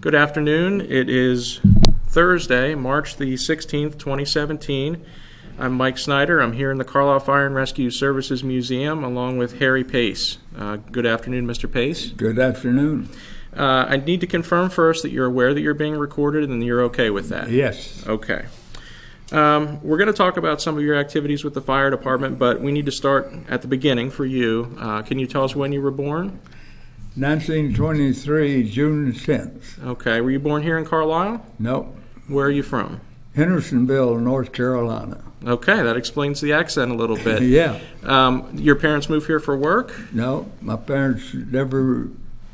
Good afternoon. It is Thursday, March the 16th, 2017. I'm Mike Snyder. I'm here in the Carlisle Fire and Rescue Services Museum along with Hary Pace. Good afternoon, Mr. Pace. Good afternoon. I need to confirm first that you're aware that you're being recorded and you're okay with that. Yes. Okay. We're going to talk about some of your activities with the fire department, but we need to start at the beginning for you. Can you tell us when you were born? 1923, June 10th. Okay. Were you born here in Carlisle? No. Where are you from? Hendersonville, North Carolina. Okay, that explains the accent a little bit. Yeah. Your parents moved here for work? No, my parents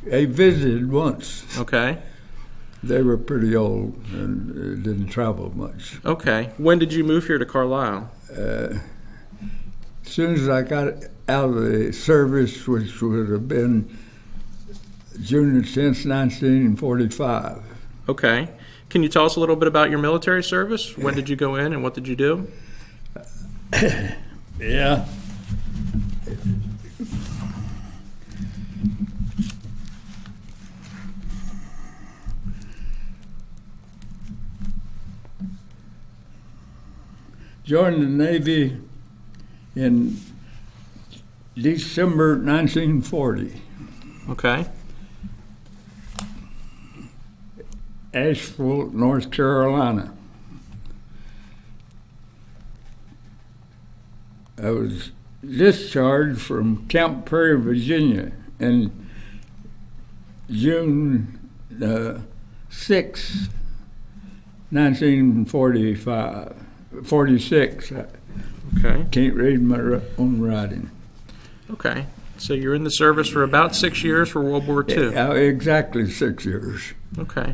they visited once. Okay. They were pretty old and didn't travel much. Okay. When did you move here to Carlisle? As soon as I got out of the service, which would have been June the 10th, 1945. Okay. Can you tell us a little bit about your military service? When did you go in and what did you do? Yeah. Joined the Navy in December 1940. Okay. Asheville, North Carolina. I was discharged from Camp Prairie, Virginia in June 6, 1946. Okay. Can't read my own writing. Okay. So you're in the service for about 6 years for World War II. Exactly 6 years. Okay.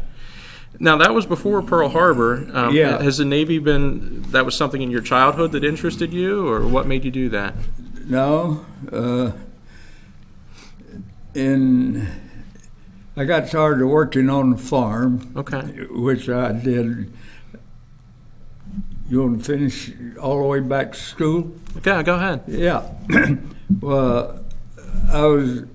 Now, that was before Pearl Harbor. Yeah. Has the Navy that was something in your childhood that interested you, or what made you do that? No. I got tired of working on the farm. Okay. Which I did. You want to finish all the way back to school? Okay, go ahead. Yeah. Well,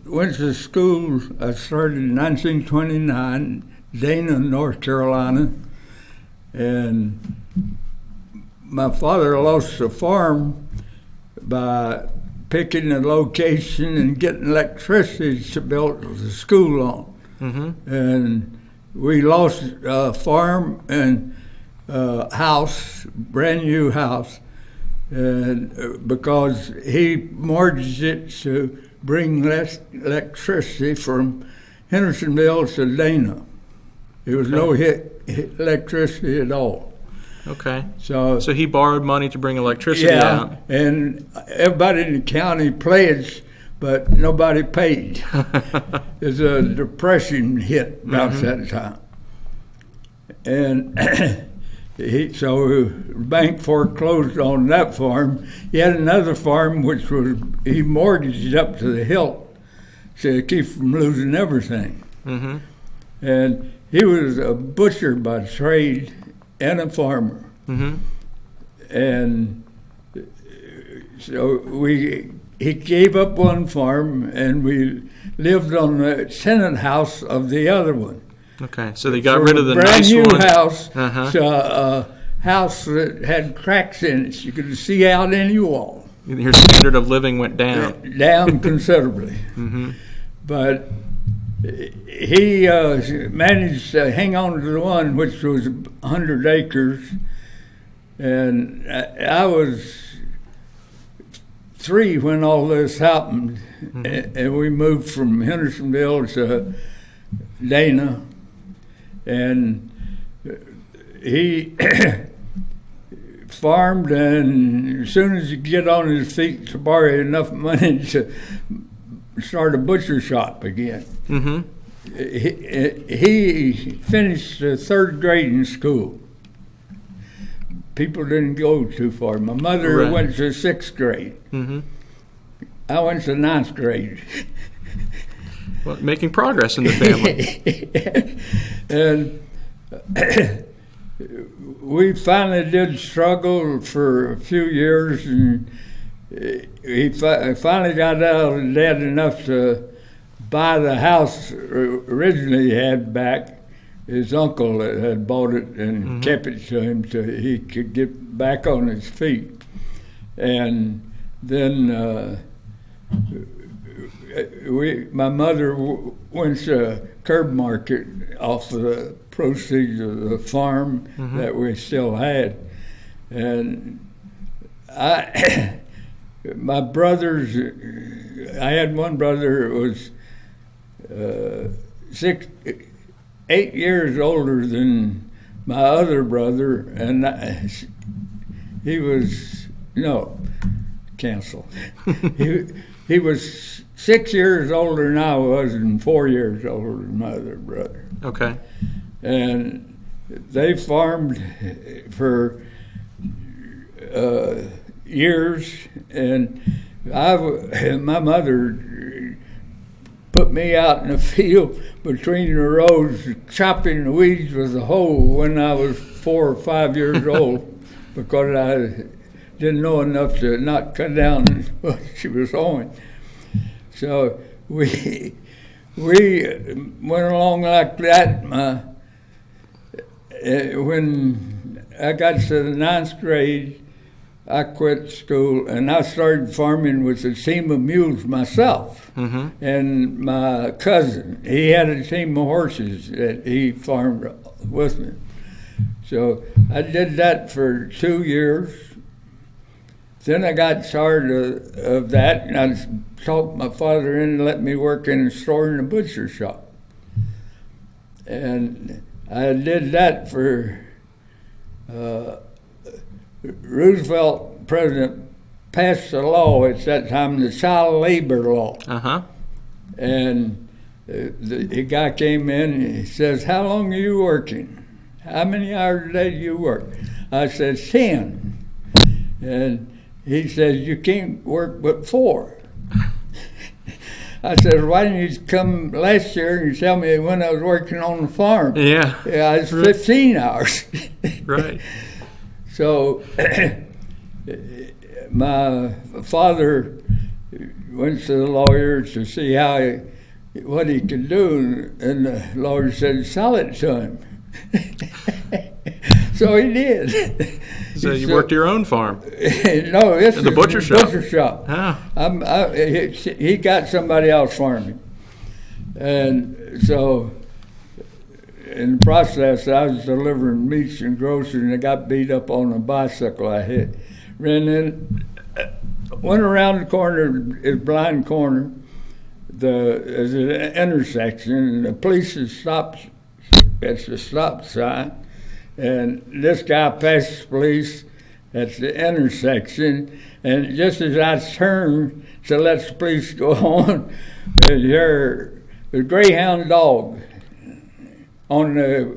went to school. I started in 1929, Dana, North Carolina, and my father lost the farm by picking a location and getting electricity to build the school on. Mm-hmm. And we lost a farm and house, brand new house, and because he mortgaged it to bring less electricity from Hendersonville to Dana. There was no electricity at all. Okay. So he borrowed money to bring electricity out. And everybody in the county pledged, but nobody paid. There's a depression hit about that time. And so the bank foreclosed on that farm. He had another farm which he mortgaged up to the hilt to keep from losing everything. Mm-hmm. And he was a butcher by trade and a farmer. Mm-hmm. And so he gave up one farm and we lived on the tenant house of the other one. Okay, so they got rid of the brand nice new one. House to a house that had cracks in it. You could see out any wall. Your standard of living went down. Down considerably. Mm-hmm. But he managed to hang on to the one which was 100 acres. And I was 3 when all this happened. Mm-hmm. And we moved from Hendersonville to Dana. And he farmed, and as soon as he get on his feet to borrow enough money to start a butcher shop again. Mm-hmm. He finished the 3rd grade in school. People didn't go too far. My mother went to 6th grade. Mm-hmm. I went to 9th grade. Well, making progress in the family. And we finally did struggle for a few years, and he finally got out of debt enough to buy the house originally he had back, his uncle that had bought it and kept it to him so he could get back on his feet. And then my mother went to curb market off the proceeds of the farm that we still had. And my brothers, I had one brother who was 8 years older than my other brother, and he was, cancel. He was 6 years older than I was and 4 years older than my other brother. Okay. And they farmed for years, and my mother put me out in the field between the rows chopping the weeds with a hoe when I was 4 or 5 years old because I didn't know enough to not cut down what she was sowing. So we went along like that. When I got to the 9th grade, I quit school and I started farming with a team of mules myself. And my cousin, he had a team of horses that he farmed with me. So I did that for 2 years. Then I got tired of that, and I talked my father in and let me work in a store in a butcher shop. And I did that for Roosevelt, president, passed a law at that time, the child labor law. And the guy came in and he says, "How long are you working? How many hours a day do you work?" I said, 10. And he says, "You can't work but 4. I said, "Why didn't you come last year and tell me when I was working on the farm?" Yeah, it's 15 hours. Right. So my father went to the lawyer to see what he could do, and the lawyer said, "Sell it to him." So he did. So you worked your own farm? No, this is the butcher shop. Butcher shop. Ah. He got somebody else farming, and so in the process, I was delivering meats and groceries, and I got beat up on a bicycle I hit. Ran in, went around the corner, a blind corner. There's an intersection, and the police stopped at the stop sign. And this guy passed the police at the intersection, and just as I turned to let the police go on, there was a greyhound dog on the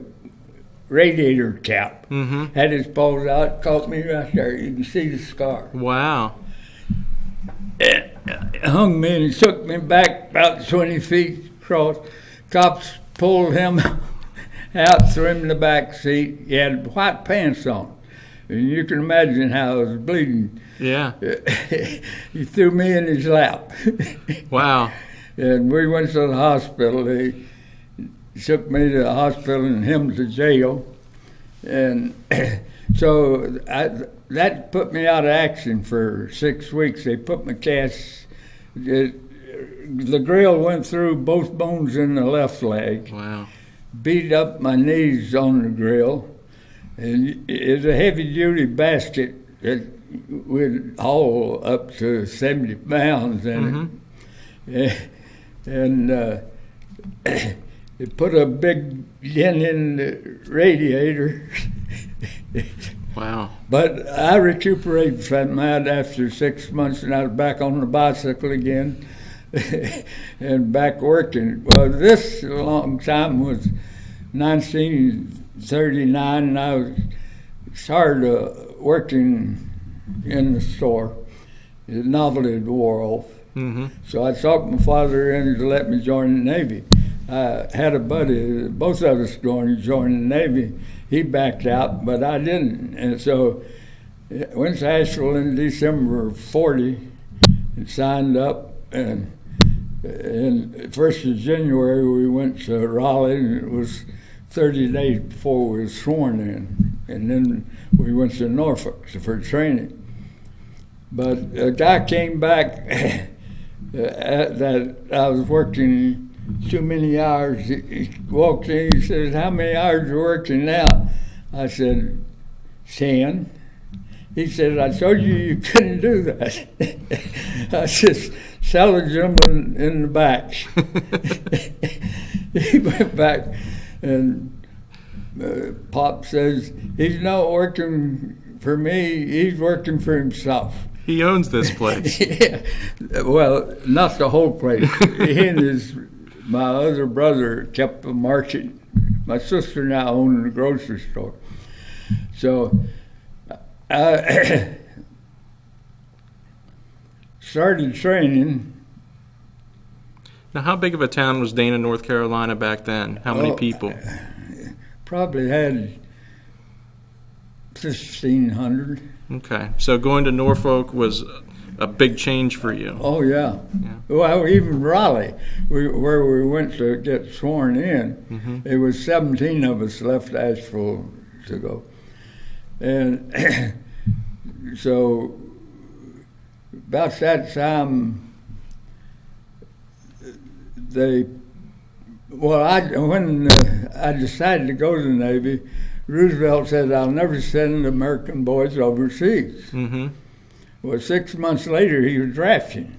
radiator cap. Had his paws out, caught me right there. You can see the scar. Wow. It hung me and took me back about 20 feet across. Cops pulled him out, threw him in the back seat. He had white pants on. And you can imagine how I was bleeding. Yeah. He threw me in his lap. Wow. And we went to the hospital. They took me to the hospital and him to jail. And so that put me out of action for 6 weeks. They put my cast. The grill went through both bones in the left leg. Wow. Beat up my knees on the grill. And it's a heavy-duty basket that would haul up to 70 pounds in it. And it put a big dent in the radiator. Wow. But I recuperated from that after 6 months, and I was back on the bicycle again and back working. Well, this long time was 1939, and I started working in the store. The novelty had wore off. So I talked my father in to let me join the Navy. I had a buddy, both of us going to join the Navy. He backed out, but I didn't. And so I went to Asheville in December of 40 and signed up. And 1st of January, we went to Raleigh, and it was 30 days before we were sworn in, and then we went to Norfolk for training. But a guy came back that I was working too many hours. He walked in, he says, "How many hours are you working now?" I said, 10. He said, "I told you couldn't do that." I said, "Salad gentleman in the back." He went back, and Pop says, "He's not working for me, he's working for himself." He owns this place. Yeah. Well, not the whole place. He and my other brother kept the market. My sister now owned a grocery store. So I started training. Now, how big of a town was Dana, North Carolina back then? How many people? Probably had 1,500. Okay, so going to Norfolk was a big change for you. Oh, yeah. Well, even Raleigh, where we went to get sworn in, it was 17 of us left Asheville to go. And so about that time, when I decided to go to the Navy, Roosevelt said, "I'll never send American boys overseas." Mm-hmm. Well, 6 months later, he was drafting.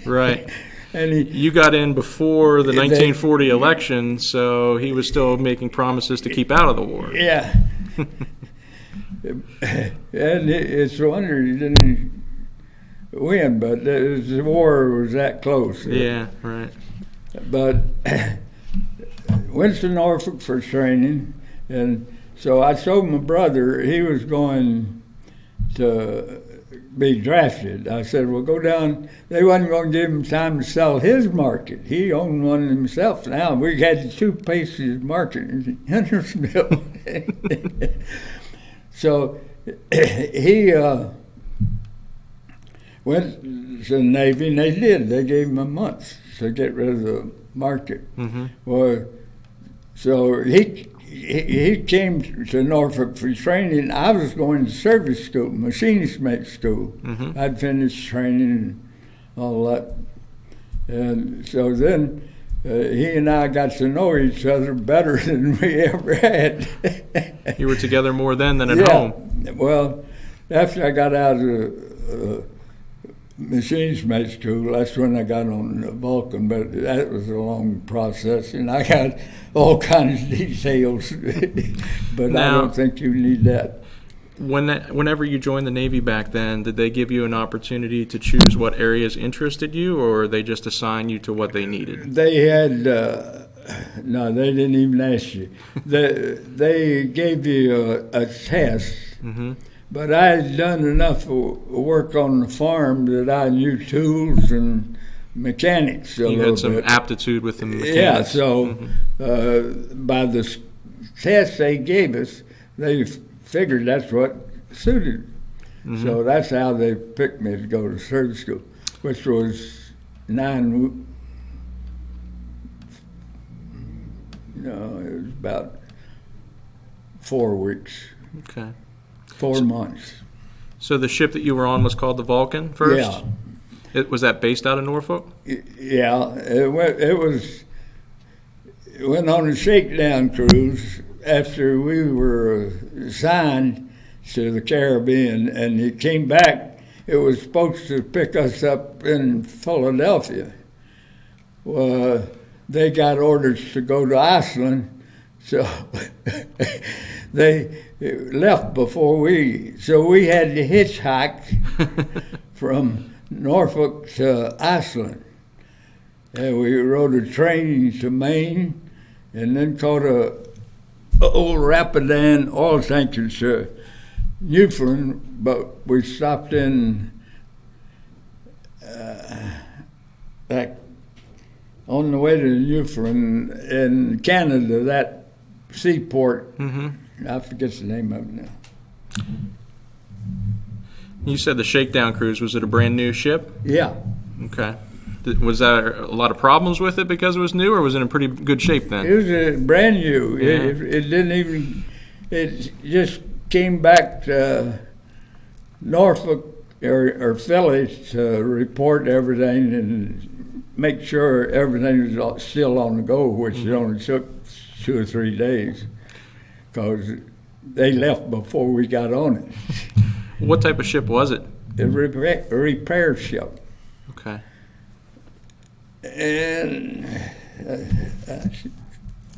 Right. And you got in before the 1940 election, so he was still making promises to keep out of the war. Yeah. And it's a wonder he didn't win, but the war was that close. Yeah, right. But went to Norfolk for training, and so I told my brother he was going to be drafted. I said, "Well, go down." They wasn't going to give him time to sell his market. He owned one himself now. We had 2 places market in Hendersonville. So he went to the Navy, and they did. They gave him a month to get rid of the market. Mm-hmm. Well, so he came to Norfolk for training. I was going to service school, machinist mate school. Mm-hmm. I'd finished training and all that. And so then he and I got to know each other better than we ever had. You were together more then than at home. Well, after I got out of machinist mate school, that's when I got on the Vulcan, but that was a long process, and I got all kinds of details, but now, I don't think you need that. Whenever you joined the Navy back then, did they give you an opportunity to choose what areas interested you, or they just assign you to what they needed? They had, no, they didn't even ask you. They gave you a test. Mm-hmm. But I had done enough work on the farm that I knew tools and mechanics a little bit. You had some aptitude with the mechanics. Yeah, so by the test they gave us, they figured that's what suited. Mm-hmm. So that's how they picked me to go to service school, which was 9 it was about 4 weeks. Okay. 4 months. So the ship that you were on was called the Vulcan first? Yeah. Was that based out of Norfolk? Yeah. It went on a shakedown cruise after we were assigned to the Caribbean, and it came back. It was supposed to pick us up in Philadelphia. Well, they got orders to go to Iceland, so they left before so we had to hitchhike from Norfolk to Iceland. And we rode a train to Maine, and then caught a old Rapidan oil tanker to Newfoundland, but we stopped in on the way to Newfoundland in Canada, that seaport. Mm-hmm. I forget the name of it now. You said the shakedown cruise. Was it a brand new ship? Yeah. Okay. Was that a lot of problems with it because it was new, or was it in pretty good shape then? It was brand new. Yeah. It didn't even. It just came back to Norfolk or Philly to report everything and make sure everything was still on the go, which it only took 2 or 3 days because they left before we got on it. What type of ship was it? A repair ship. Okay. And I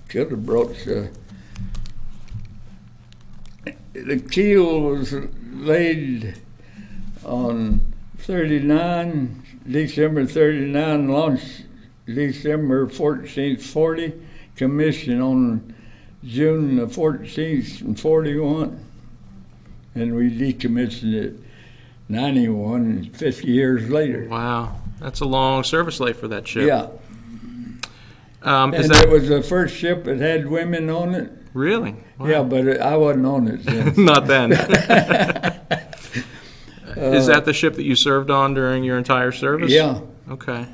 should have brought the keel was laid on December 39, launched December 14th, 40, commissioned on June the 14th and 41, and we decommissioned it 91, 50 years later. Wow. That's a long service life for that ship. Yeah. And it was the first ship that had women on it. Really? Wow. Yeah, but I wasn't on it then. Not then. Is that the ship that you served on during your entire service? Yeah. Okay.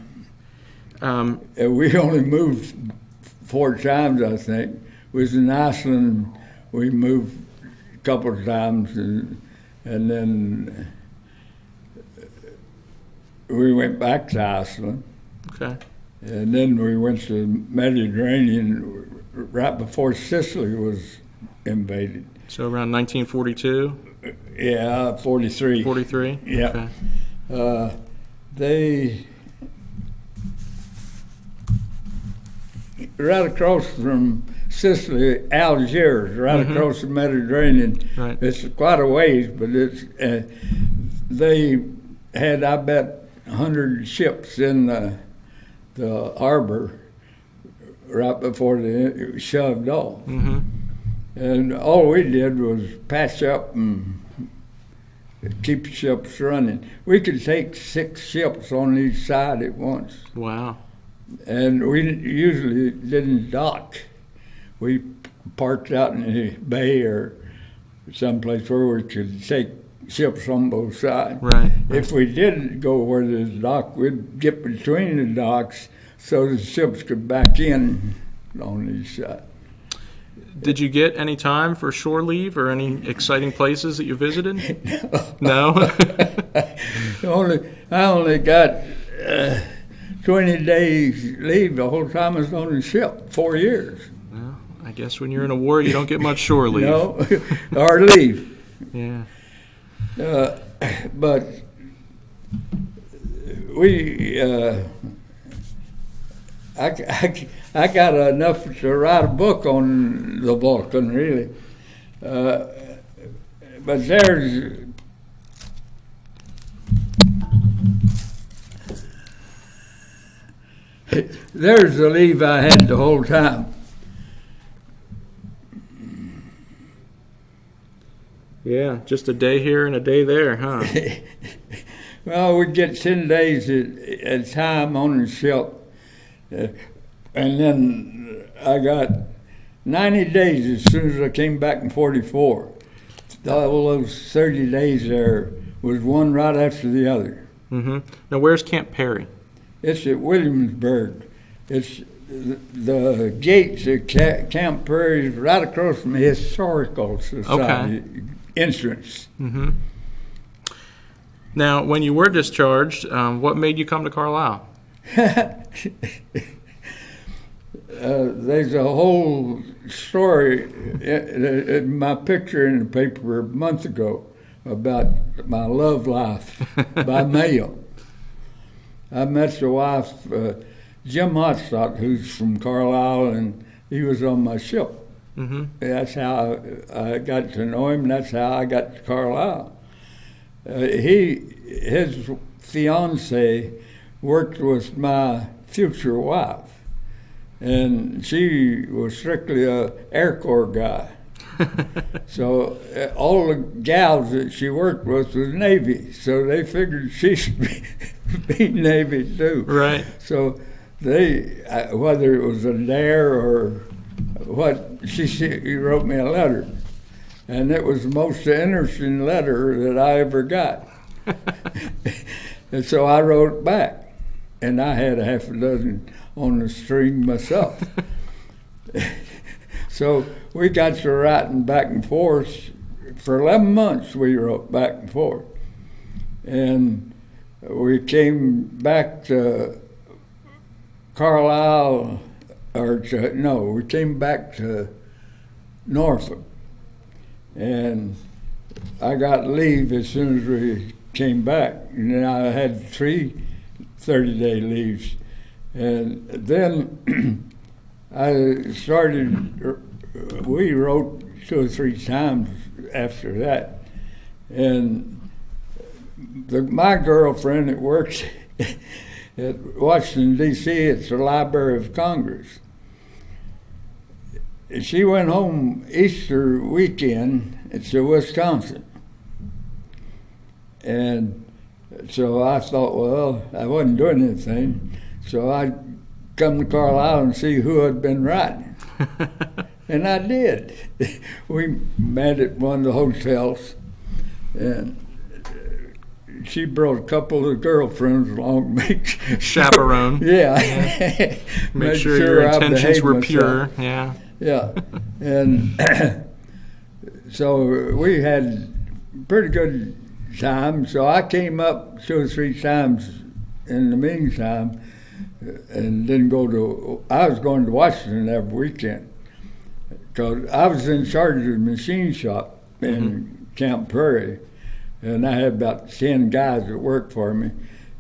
We only moved 4 times, I think. It was in Iceland. We moved a couple of times, and then we went back to Iceland. Okay. And then we went to the Mediterranean right before Sicily was invaded. So around 1942? Yeah, 43. 43? Yeah. Okay. They, right across from Sicily, Algiers, right across the Mediterranean. Right. It's quite a ways, but it's they had, I bet, 100 ships in the harbor right before they shoved off. Mm-hmm. And all we did was patch up and keep ships running. We could take 6 ships on each side at once. Wow. And we usually didn't dock. We parked out in the bay or someplace where we could take ships on both sides. Right. If we didn't go where there's a dock, we'd get between the docks so the ships could back in on each side. Did you get any time for shore leave or any exciting places that you visited? No? I only got 20 days leave the whole time I was on the ship, 4 years. Well, I guess when you're in a war, you don't get much shore leave. No, or leave. Yeah. But we, I got enough to write a book on the Vulcan, really. But there's the leave I had the whole time. Yeah, just a day here and a day there, huh? Well, we'd get 10 days at a time on the ship. And then I got 90 days as soon as I came back in 44. All those 30 days there was one right after the other. Mm-hmm. Now, where's Camp Perry? It's at Williamsburg. It's the gates at Camp Perry is right across from the Historical Society entrance. Mm-hmm. Now, when you were discharged, what made you come to Carlisle? There's a whole story in my picture in the paper a month ago about my love life by mail. I met the wife, Jim Hotstock, who's from Carlisle, and he was on my ship. Mm-hmm. That's how I got to know him. That's how I got to Carlisle. His fiance worked with my future wife, and she was strictly a Air Corps guy. So all the gals that she worked with was Navy, so they figured she should be Navy too. Right. So they, whether it was a dare or what, she wrote me a letter, and it was the most interesting letter that I ever got. And so I wrote back, and I had a half a dozen on the string myself. So we got to writing back and forth. For 11 months we wrote back and forth. And we came back to Carlisle, we came back to Norfolk. And I got leave as soon as we came back. And then I had 3 30-day leaves. And then we wrote 2 or 3 times after that. And my girlfriend that works at Washington, D.C., it's the Library of Congress. She went home Easter weekend to Wisconsin. And so I thought, well, I wasn't doing anything, so I'd come to Carlisle and see who had been writing. And I did. We met at one of the hotels, and she brought a couple of girlfriends along to make chaperone. Yeah. Make sure your intentions were pure. Yeah. Yeah. And so we had pretty good time. So I came up 2 or 3 times in the meantime, and didn't I was going to Washington every weekend, because I was in charge of the machine shop in Camp Prairie, and I had about 10 guys that worked for me,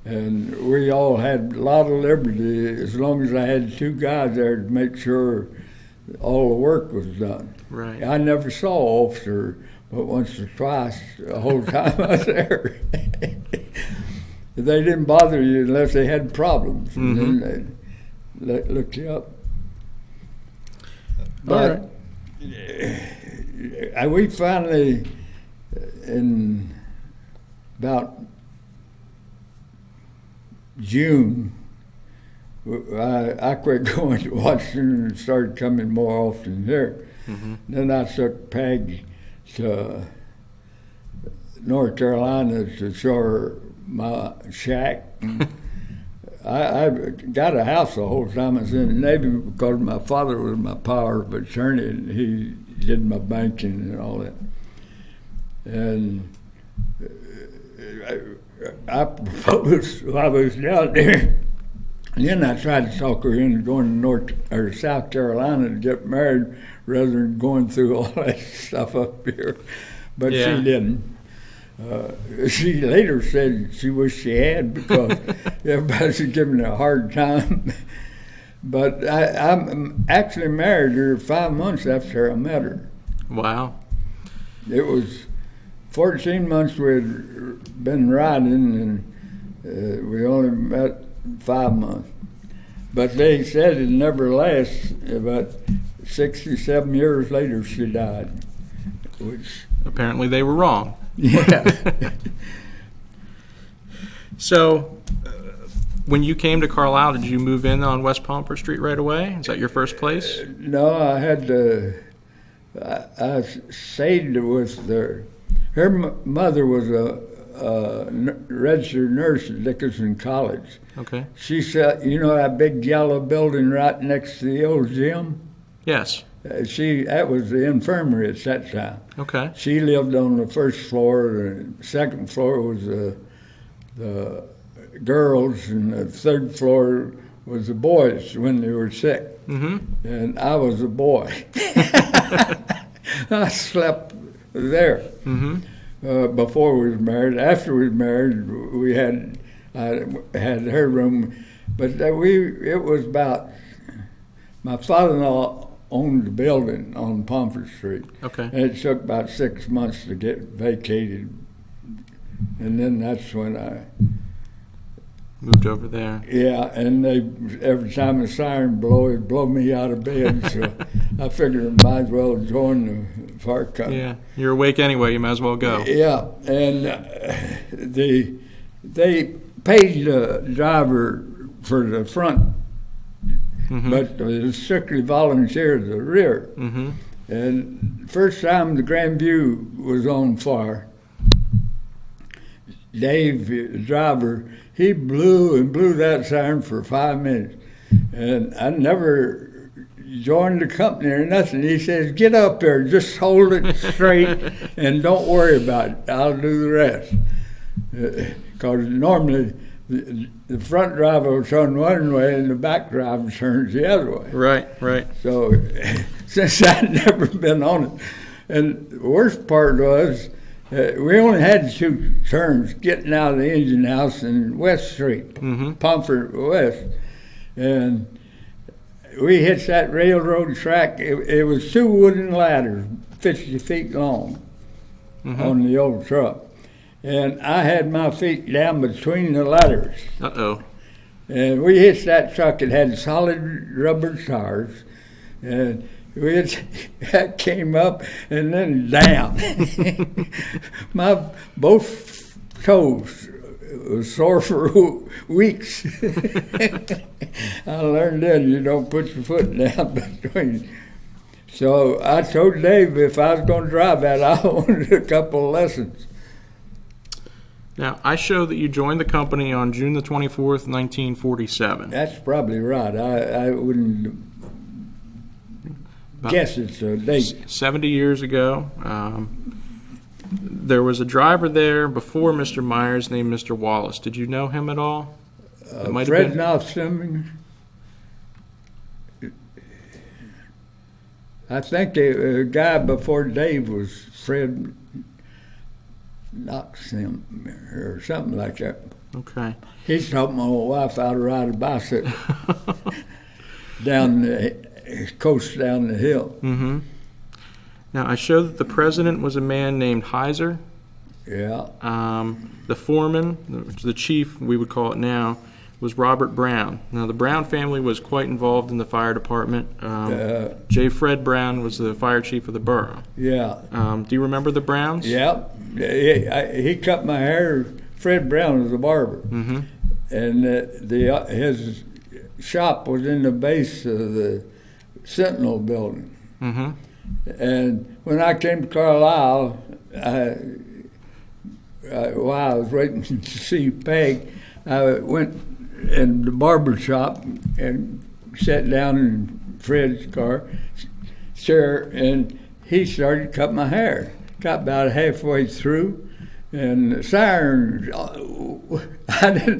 and we all had a lot of liberty as long as I had 2 guys there to make sure all the work was done. Right. I never saw an officer but once or twice the whole time I was there. They didn't bother you unless they had problems, and then they looked you up. But we finally, in about June, I quit going to Washington and started coming more often here. Then I took Peg to North Carolina to show her my shack. I got a house the whole time I was in the Navy because my father was my power of attorney, and he did my banking and all that. And I proposed while I was down there. And then I tried to talk her into going to South Carolina to get married rather than going through all that stuff up here. But she didn't. She later said she wished she had, because everybody's giving her a hard time. But I actually married her 5 months after I met her. Wow. It was 14 months we had been riding, and we only met 5 months. But they said it never lasts. About 67 years later, she died. Which apparently they were wrong. Yeah. So, when you came to Carlisle, did you move in on West Pomfret Street right away? Is that your first place? No, I had to. I stayed with her. Her mother was a registered nurse at Dickinson College. Okay. She said, you know that big yellow building right next to the old gym? Yes. That was the infirmary at that time. Okay. She lived on the first floor. The second floor was the girls, and the third floor was the boys when they were sick. And I was a boy. I slept there before we was married. After we was married, I had her room, but it was about, my father-in-law owned the building on Pomfret Street. Okay. And it took about 6 months to get vacated, and then that's when I moved over there. Yeah, and every time the siren it'd blow me out of bed, so I figured I might as well join the fire company. Yeah, you're awake anyway, you might as well go. Yeah, and they paid the driver for the front, but it was strictly volunteer at the rear. And first time the Grand View was on fire, Dave, the driver, he blew and blew that siren for 5 minutes. And I never joined the company or nothing. He says, get up there, just hold it straight and don't worry about it. I'll do the rest. Because normally the front driver will turn one way and the back driver turns the other way. Right. So since I'd never been on it. And the worst part was, we only had 2 turns, getting out of the engine house and West Street, Pomfret West. And we hit that railroad track. It was 2 wooden ladders, 50 feet long, on the old truck. And I had my feet down between the ladders. Uh-oh. And we hit that truck. It had solid rubber tires. And that came up and then down. My both toes was sore for weeks. I learned then you don't put your foot down between. So I told Dave if I was going to drive that, I wanted a couple of lessons. Now, I show that you joined the company on June the 24th, 1947. That's probably right. I wouldn't guess it's a date. 70 years ago. There was a driver there before Mr. Myers named Mr. Wallace. Did you know him at all? Fred Knox-Simmons. I think the guy before Dave was Fred Knox-Simmons or something like that. Okay. He taught my old wife how to ride a bicycle down the coast, down the hill. Mm-hmm. Now, I show that the president was a man named Heiser. Yeah. The foreman, the chief, we would call it now, was Robert Brown. Now, the Brown family was quite involved in the fire department. J. Fred Brown was the fire chief of the borough. Yeah. Do you remember the Browns? Yeah. He cut my hair. Fred Brown was a barber. Mm-hmm. And his shop was in the base of the Sentinel building. Mm-hmm. And when I came to Carlisle, while I was waiting to see Peg, I went in the barber shop and sat down in Fred's chair, and he started cutting my hair. Got about halfway through, and the siren, I didn't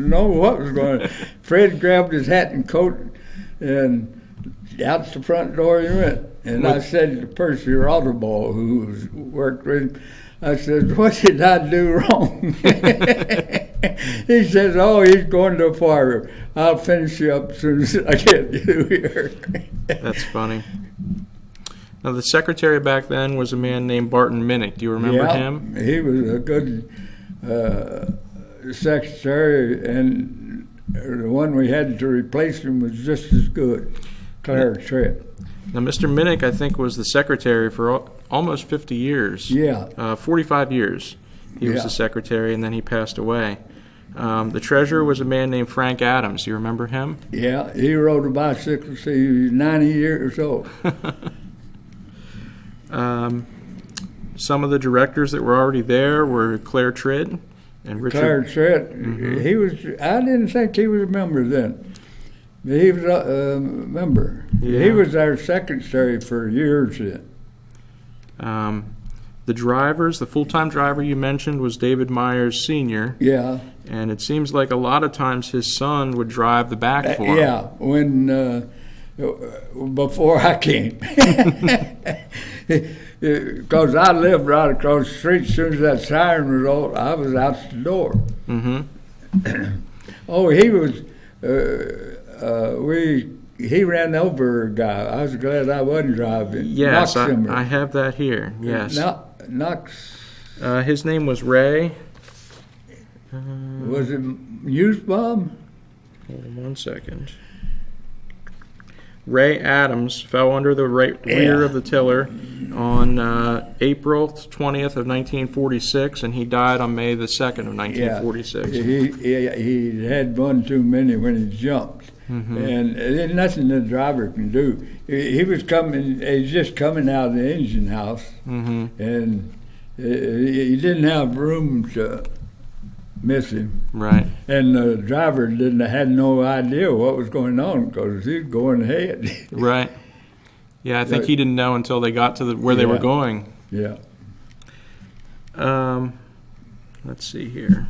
know what was going on. Fred grabbed his hat and coat, and out the front door he went. And I said to Percy Rotterbaugh, who worked with him, I said, what did I do wrong? He says, oh, he's going to a fire. I'll finish you up as soon as I get you here. That's funny. Now, the secretary back then was a man named Barton Minnick. Do you remember him? He was a good secretary, and the one we had to replace him was just as good, Claire Tripp. Now, Mr. Minnick, I think, was the secretary for almost 50 years. Yeah. 45 years he was the secretary, and then he passed away. The treasurer was a man named Frank Adams. Do you remember him? Yeah, he rode a bicycle, so he was 90 years old. Some of the directors that were already there were Claire Tritt and Richard. Claire Tritt, he was. I didn't think he was a member then. He was a member. Yeah. He was our secretary for years then. The drivers, the full-time driver you mentioned was David Myers Sr. Yeah. And it seems like a lot of times his son would drive the back for him. Yeah, when before I came. Because I lived right across the street. As soon as that siren was on, I was out the door. Mm-hmm. Oh, he was... he ran over a guy. I was glad I wasn't driving. Yes, I have that here. Yes. Knox. His name was Ray. Was it Newsbomb? Hold on 1 second. Ray Adams fell under the rear of the tiller on April 20th of 1946, and he died on May the 2nd of 1946. He had one too many when he jumped. Mm-hmm. And there's nothing the driver can do. He was just coming out of the engine house, and he didn't have room to miss him. Right. And the driver had no idea what was going on because he was going ahead. Right. Yeah, I think he didn't know until they got to where they were going. Yeah. Let's see here.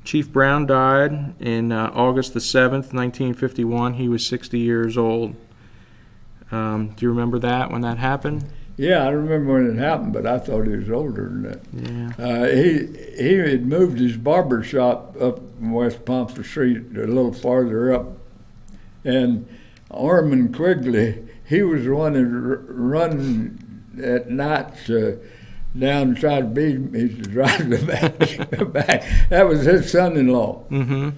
Chief Brown died in August the 7th, 1951. He was 60 years old. Do you remember that, when that happened? Yeah, I remember when it happened, but I thought he was older than that. Yeah. He had moved his barber shop up from West Pomfrey Street a little farther up. And Orman Quigley, he was the one that run at nights down and tried to beat him. He used to drive him back. That was his son-in-law. Mm-hmm.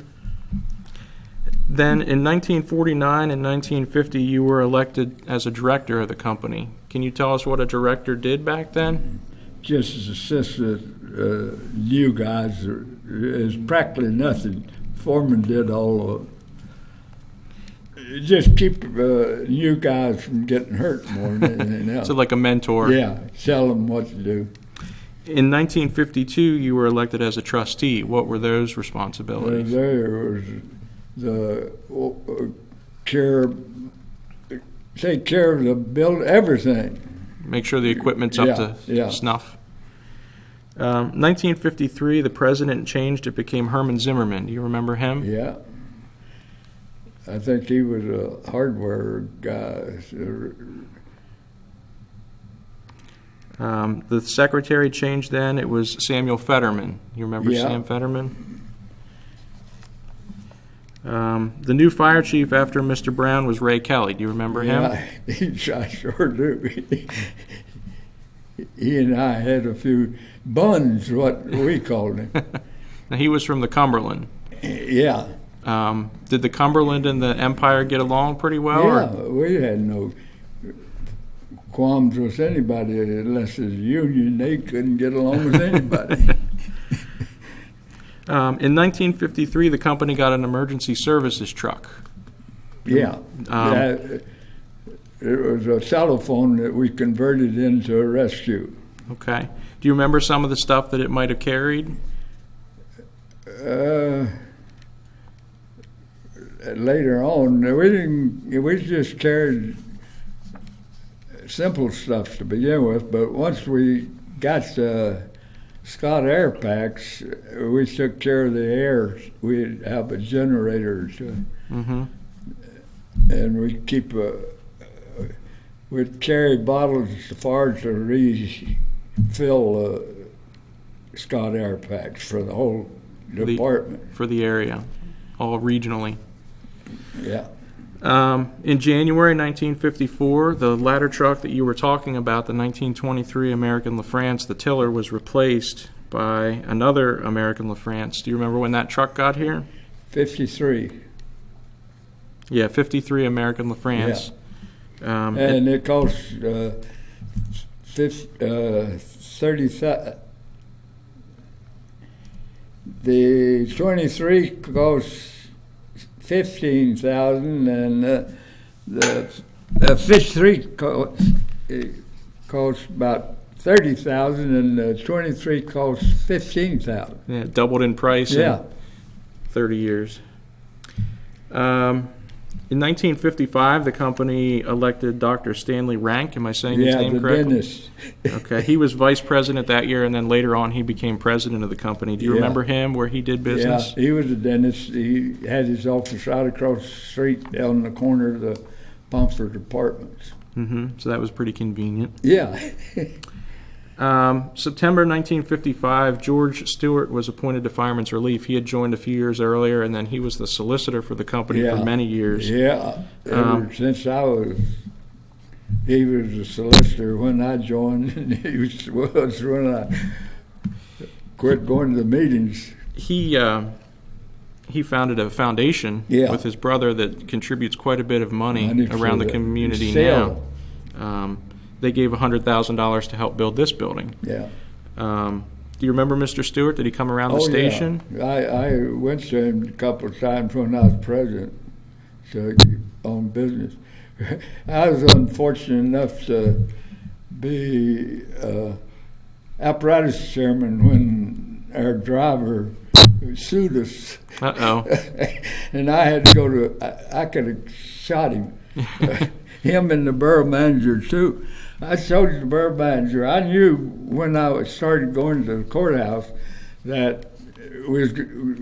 Then in 1949 and 1950, you were elected as a director of the company. Can you tell us what a director did back then? Just as assistant new guys. Is practically nothing. Foreman did all of it. Just keep new guys from getting hurt more than anything else. So like a mentor. Yeah, tell them what to do. In 1952, you were elected as a trustee. What were those responsibilities? There was the take care of the build everything. Make sure the equipment's up to snuff. 1953, the president changed. It became Herman Zimmerman. Do you remember him? Yeah. I think he was a hardware guy. The secretary changed then. It was Samuel Fetterman. You remember Sam Fetterman? The new fire chief after Mr. Brown was Ray Kelly. Do you remember him? I sure do. He and I had a few buns, what we called him. Now, he was from the Cumberland. Yeah. Did the Cumberland and the Empire get along pretty well? Yeah, we had no qualms with anybody unless it's a union. They couldn't get along with anybody. In 1953, the company got an emergency services truck. Yeah. It was a telephone that we converted into a rescue. Okay. Do you remember some of the stuff that it might have carried? Later on, we just carried simple stuff to begin with, but once we got the Scott air packs, we took care of the air. We'd have a generator, and we'd carry bottles as far as to refill Scott air packs for the whole department. For the area, all regionally. Yeah. In January 1954, the ladder truck that you were talking about, the 1923 American LaFrance, the tiller was replaced by another American LaFrance. Do you remember when that truck got here? 53. Yeah, 53 American LaFrance. Yeah. And it cost 30,000. The 23 cost 15,000, and the 53 cost about 30,000, and the 23 cost 15,000. Yeah, doubled in price in 30 years. In 1955, the company elected Dr. Stanley Rank. Am I saying his name correctly? Dentist. Okay, he was vice president that year, and then later on he became president of the company. Do you remember him, where he did business? Yeah, he was a dentist. He had his office right across the street down the corner of the Pomfret Apartments. So that was pretty convenient. Yeah. September 1955, George Stewart was appointed to Fireman's Relief. He had joined a few years earlier, and then he was the solicitor for the company for many years. Yeah, ever since he was a solicitor when I joined, and he was when I quit going to the meetings. He founded a foundation with his brother that contributes quite a bit of money around the community now. They gave $100,000 to help build this building. Yeah. Do you remember Mr. Stewart? Did he come around the station? Yeah. I went to him a couple of times when I was president. to own business. I was unfortunate enough to be apparatus chairman when our driver sued us. Uh-oh. And I had to go to, I could have shot him. Him and the borough manager too. I told the borough manager, I knew when I started going to the courthouse that we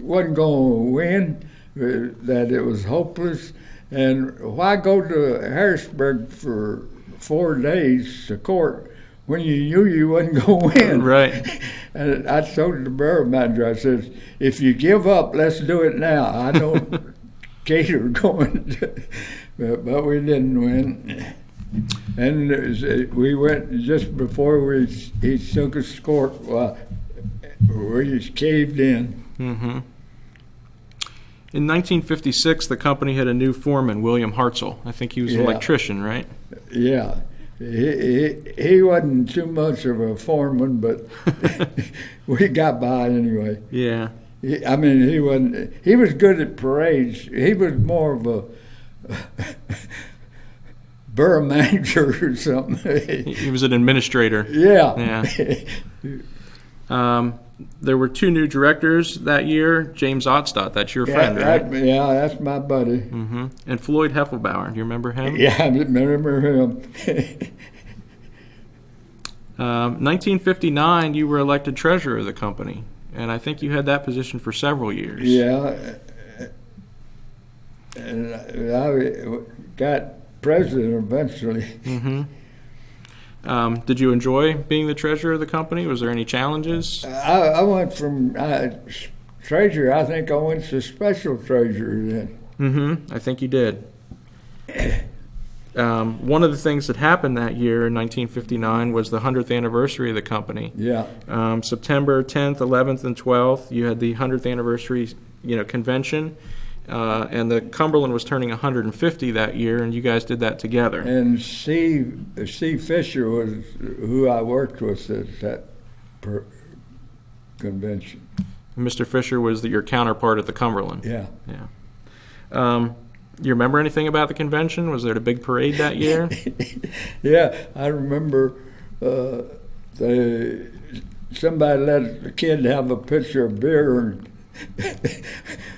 wasn't going to win, that it was hopeless. And why go to Harrisburg for 4 days to court when you knew you wasn't going to win? Right. And I told the borough manager, I said, if you give up, let's do it now. I don't cater going to, but we didn't win. And we went just before he took us to court. We caved in. Mm-hmm. In 1956, the company had a new foreman, William Hartzell. I think he was an electrician, right? Yeah. He wasn't too much of a foreman, but we got by anyway. Yeah. He wasn't. He was good at parades. He was more of a borough manager or something. He was an administrator. Yeah. Yeah. There were 2 new directors that year. James Ottstadt, that's your friend, right? That's my buddy. Mm-hmm. And Floyd Heffelbauer, do you remember him? Yeah, I remember him. 1959, you were elected treasurer of the company, and I think you had that position for several years. Yeah. And I got president eventually. Mm-hmm. Did you enjoy being the treasurer of the company? Was there any challenges? I went from treasurer, I think I went to special treasurer then. Mm-hmm. I think you did. One of the things that happened that year in 1959 was the 100th anniversary of the company. Yeah. September 10th, 11th, and 12th, you had the 100th anniversary convention. And the Cumberland was turning 150 that year, and you guys did that together. And Steve Fisher was who I worked with at that convention. Mr. Fisher was your counterpart at the Cumberland. Yeah. Yeah. You remember anything about the convention? Was there a big parade that year? Yeah, I remember somebody let the kid have a pitcher of beer, and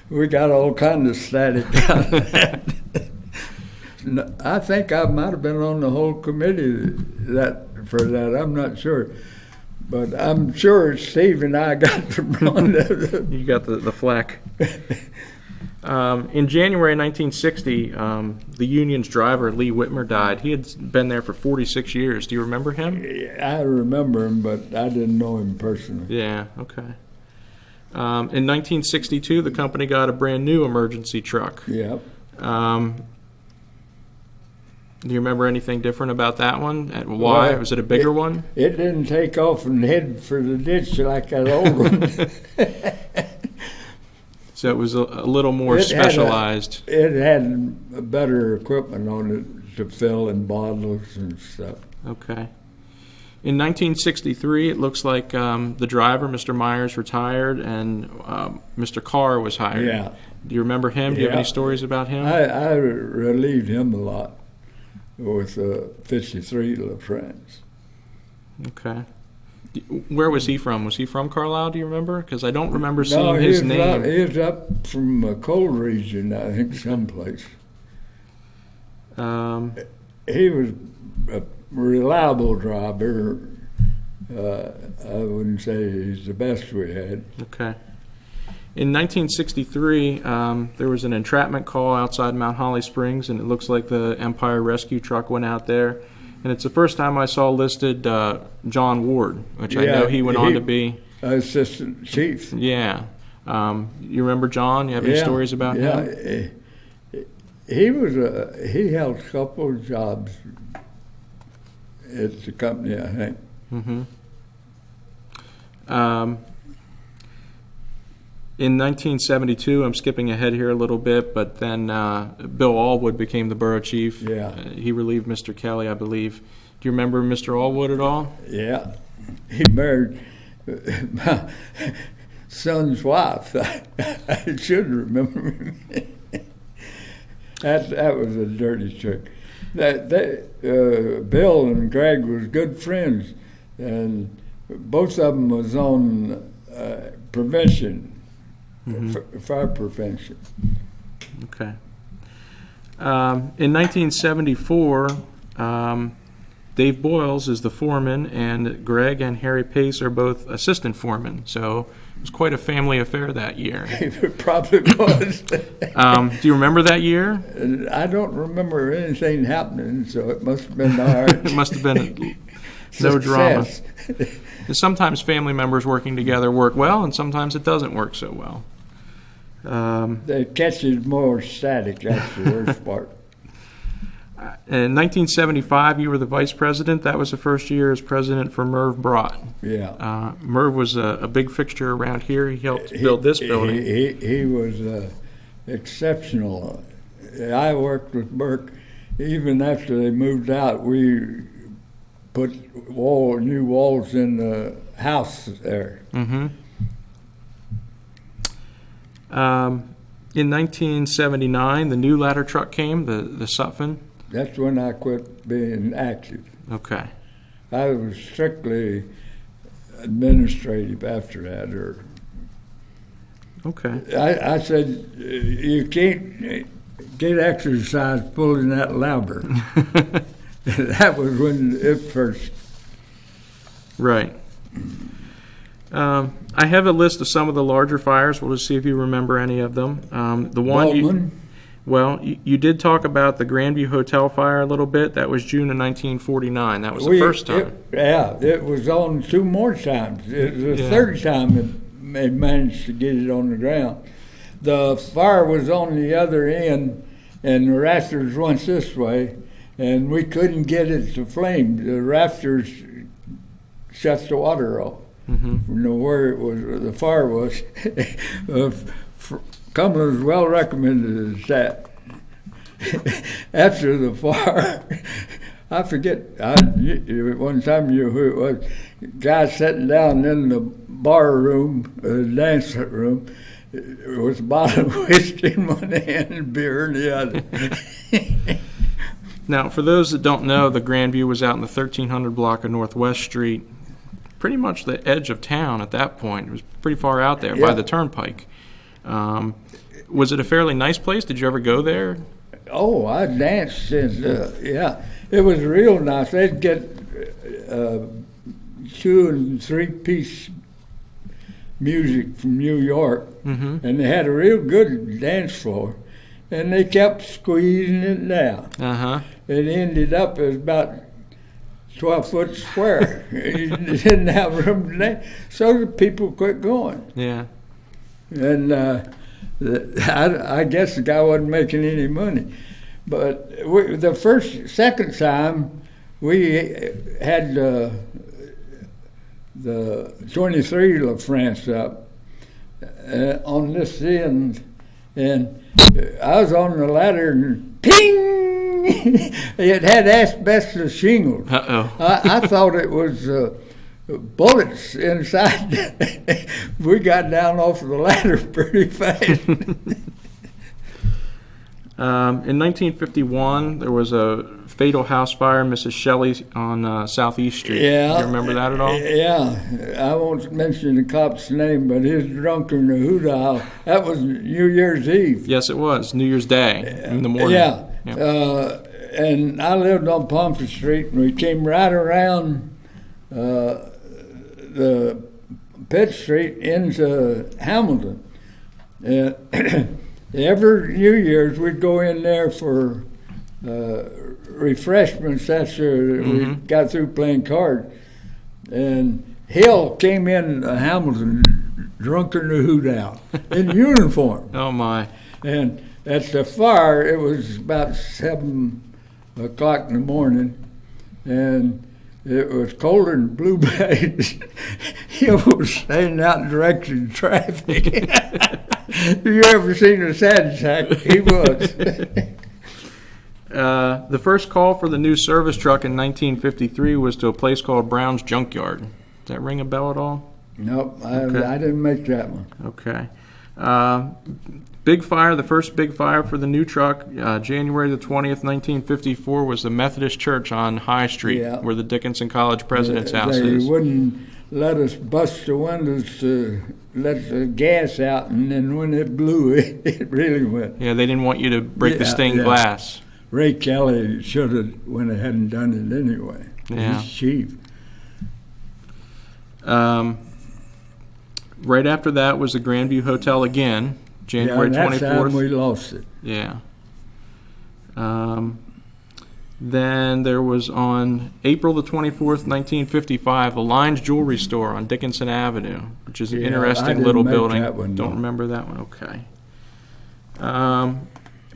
we got all kinds of static out of that. I think I might have been on the whole committee for that. I'm not sure. But I'm sure Steve and I got the run. You got the flack. In January 1960, the union's driver, Lee Whitmer, died. He had been there for 46 years. Do you remember him? I remember him, but I didn't know him personally. Yeah, okay. In 1962, the company got a brand new emergency truck. Yep. Do you remember anything different about that one? Why? Was it a bigger one? It didn't take off and head for the ditch like that old one. So it was a little more specialized. It had better equipment on it to fill in bottles and stuff. Okay. In 1963, it looks like the driver, Mr. Myers, retired, and Mr. Carr was hired. Yeah. Do you remember him? Do you have any stories about him? I relieved him a lot with 53 La France. Okay. Where was he from? Was he from Carlisle, do you remember? Because I don't remember seeing his name. He was up from a cold region, I think, someplace. He was a reliable driver. I wouldn't say he's the best we had. Okay. In 1963, there was an entrapment call outside Mount Holly Springs, and it looks like the Empire Rescue Truck went out there. And it's the first time I saw listed John Ward, which I know he went on to be assistant chief. Yeah. You remember John? You have any stories about him? He held a couple of jobs at the company, I think. Mm-hmm. In 1972, I'm skipping ahead here a little bit, but then Bill Allwood became the borough chief. Yeah. He relieved Mr. Kelly, I believe. Do you remember Mr. Allwood at all? Yeah. He married my son's wife. I should remember him. That was a dirty trick. Bill and Greg was good friends, and both of them was on prevention, fire prevention. Okay. In 1974, Dave Boyles is the foreman, and Greg and Hary Pace are both assistant foremen. So it was quite a family affair that year. It probably was. Do you remember that year? I don't remember anything happening, so it must have been all right. It must have been no drama. And sometimes family members working together work well, and sometimes it doesn't work so well. The catch is more static. That's the worst part. In 1975, you were the vice president. That was the first year as president for Merv Brott. Yeah. Merv was a big fixture around here. He helped build this building. He was exceptional. I worked with Burke. Even after they moved out, we put new walls in the house there. Mm-hmm. In 1979, the new ladder truck came, the Sutphen. That's when I quit being active. Okay. I was strictly administrative after that. Okay. I said, you can't get exercise pulling that lever. That was when it first. Right. I have a list of some of the larger fires. We'll just see if you remember any of them. The one you did talk about the Grandview Hotel fire a little bit. That was June of 1949. That was the first time. It was on 2 more times. It was the third time they managed to get it on the ground. The fire was on the other end, and the rafters went this way, and we couldn't get it to flame. The rafters shut the water off. Mm-hmm. You know where it was. The fire was. Cumberland was well recommended as that. After the fire, I forget. One time you who it was. Guy sitting down in the bar room, dance room, with a bottle of whiskey in one hand and beer in the other. Now, for those that don't know, the Grandview was out in the 1300 block of Northwest Street, pretty much the edge of town at that point. It was pretty far out there by the turnpike. Was it a fairly nice place? Did you ever go there? Oh, I danced, and it was real nice. They'd get 2 and 3 piece music from New York, and they had a real good dance floor, and they kept squeezing it down. It ended up as about 12-foot square. You didn't have room to dance, so the people quit going. Yeah. And I guess the guy wasn't making any money. But second time, we had the 23 La France up on this end, and I was on the ladder and ping! It had asbestos shingles. Uh-oh. I thought it was bullets inside. We got down off of the ladder pretty fast. In 1951, there was a fatal house fire, Mrs. Shelley on Southeast Street. Yeah. Do you remember that at all? Yeah. I won't mention the cop's name, but his drunken hoot-owl, that was New Year's Eve. Yes, it was. New Year's Day in the morning. Yeah. And I lived on Pomfret Street, and we came right around the Pitt Street into Hamilton. And every New Year's, we'd go in there for refreshments after we got through playing cards. And Hill came in Hamilton, drunken the hoot out, in uniform. Oh, my. And at the fire, it was about 7 o'clock in the morning, and it was colder than blueberries. He was standing out directing traffic. You ever seen a sad sack? He was. The first call for the new service truck in 1953 was to a place called Brown's Junkyard. Does that ring a bell at all? Nope, I didn't make that one. Okay. Big fire, the first big fire for the new truck, January the 20th, 1954, was the Methodist Church on High Street, Yeah. where the Dickinson College President's house They is. wouldn't let us bust the windows to let the gas out, and then when it blew, it really went. Yeah, they didn't want you to break the Yeah, stained yeah. glass. Ray Kelly should have when they hadn't done it anyway. Yeah. He's chief. Right after that was the Grandview Hotel again, January yeah, that 24th. time we lost it. Yeah. Then there was on April the 24th, 1955, the Lines Jewelry Store on Dickinson Avenue, which is an Yeah, I interesting didn't little make building. that one, Don't no. remember that one? Okay.